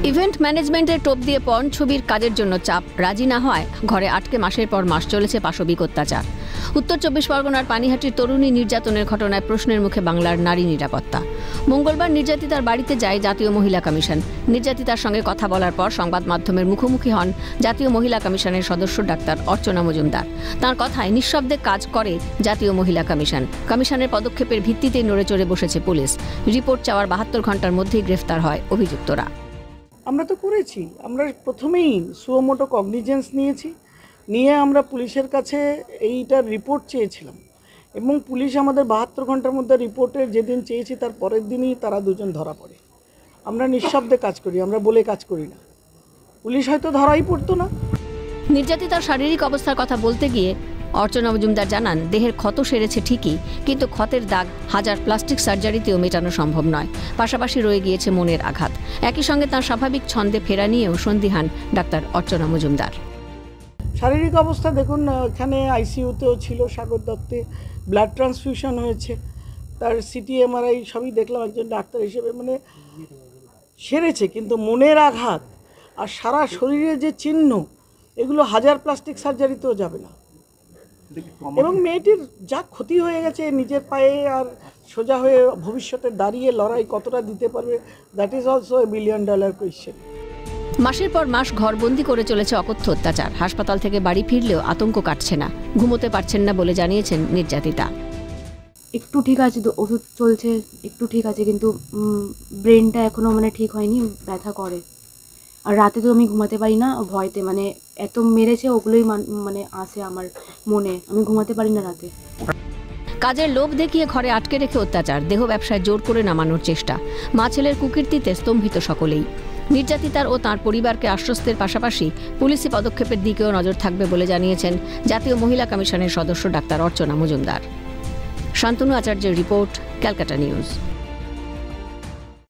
Event ম্যানেজমেন্টের টোপ দিয়ে পর্ন ছবির কাজের জন্য চাপ, রাজি না হয় ঘরে আটকে মাসের পর মাস চলেছে পাশবিক অত্যাচার। উত্তর 24 পরগনার পানিহাটির তরুণী নির্যাতনের ঘটনায় প্রশ্নের মুখে বাংলার নারী নিরাপত্তা। মঙ্গলবার নির্যাতিতার বাড়িতে যায় জাতীয় মহিলা কমিশন। নির্যাতিতার সঙ্গে কথা বলার পর সংবাদ মাধ্যমের মুখোমুখি হন জাতীয় মহিলা কমিশনের সদস্য ডাক্তার অর্চনা মজুমদার। তাঁর কথায় নিঃশব্দে কাজ করে জাতীয় মহিলা কমিশন। কমিশনের পদক্ষেপের ভিত্তিতে নড়েচড়ে বসেছে পুলিশ। রিপোর্ট চাওয়ার 72 ঘন্টার মধ্যেই গ্রেফতার হয় অভিযুক্তরা। আমরা তো করেছি, আমরা প্রথমেই সুমোটো কগনিজেন্স নিয়ে আমরা পুলিশের কাছে এইটার রিপোর্ট চেয়েছিলাম এবং পুলিশ আমাদের 72 ঘন্টার মধ্যে রিপোর্টের যেদিন চেয়েছি তার পরের দিনই তারা দুজন ধরা পড়ে। আমরা নিঃশব্দে কাজ করি, আমরা বলে কাজ করি না, পুলিশ হয়তো ধরাই পড়তো না। নির্যাতিতার শারীরিক অবস্থার কথা বলতে গিয়ে অর্চনা মজুমদার জানান, দেহের ক্ষত সেরেছে ঠিকই, কিন্তু ক্ষতের দাগ হাজার প্লাস্টিক সার্জারিতেও মেটানো সম্ভব নয়। পাশাপাশি রয়ে গিয়েছে মনের আঘাত। একই সঙ্গে তার স্বাভাবিক ছন্দে ফেরা নিয়েও সন্দিহান ডাক্তার অর্চনা মজুমদার। শারীরিক অবস্থা দেখুন, এখানে আইসিইউতেও ছিল সাগর দত্তে, ব্লাড ট্রান্সফিউশন হয়েছে, তার সিটি এমআরআই সবই দেখলাম একজন ডাক্তার হিসেবে, মানে সেরেছে, কিন্তু মনের আঘাত আর সারা শরীরে যে চিহ্ন, এগুলো হাজার প্লাস্টিক সার্জারিতেও যাবে না। এবং মেয়েটির যা ক্ষতি হয়ে গেছে নিজের পায়ে আর সোজা হয়ে ভবিষ্যতে দাঁড়িয়ে লড়াই কতটা দিতে পারবে, that is also $1 billion question. মাসের পর মাস ঘরবন্দি করে চলেছে অকথ্য অত্যাচার। হাসপাতাল থেকে বাড়ি ফিরলেও আতঙ্ক কাটছে না, ঘুমোতে পারছেন না বলে জানিয়েছেন নির্যাতিতা। একটু ঠিক আছে, ওষুধ চলছে, একটু ঠিক আছে, কিন্তু ব্রেনটা এখনো মানে ঠিক হয়নি, ব্যথা করে। আর রাতে তো আমি ঘুমাতে পারি না ভয়তে, মানে এত মেরেছে ওগুলোই মানে আসে আমার মনে, আমি ঘুমাতে পারি না রাতে। কাজের লোভ দেখিয়ে ঘরে আটকে রেখে অত্যাচার, দেহ ব্যবসায় জোর করে নামানোর চেষ্টা। মা ছেলের কুকীর্তিতে স্তম্ভিত সকলেই। নির্যাতিতার ও তাঁর পরিবারকে আশ্বস্তের পাশাপাশি পুলিশি পদক্ষেপের দিকেও নজর থাকবে বলে জানিয়েছেন জাতীয় মহিলা কমিশনের সদস্য ডাক্তার অর্চনা মজুমদার। শান্তনু আচার্যের রিপোর্ট, ক্যালকাটা নিউজ।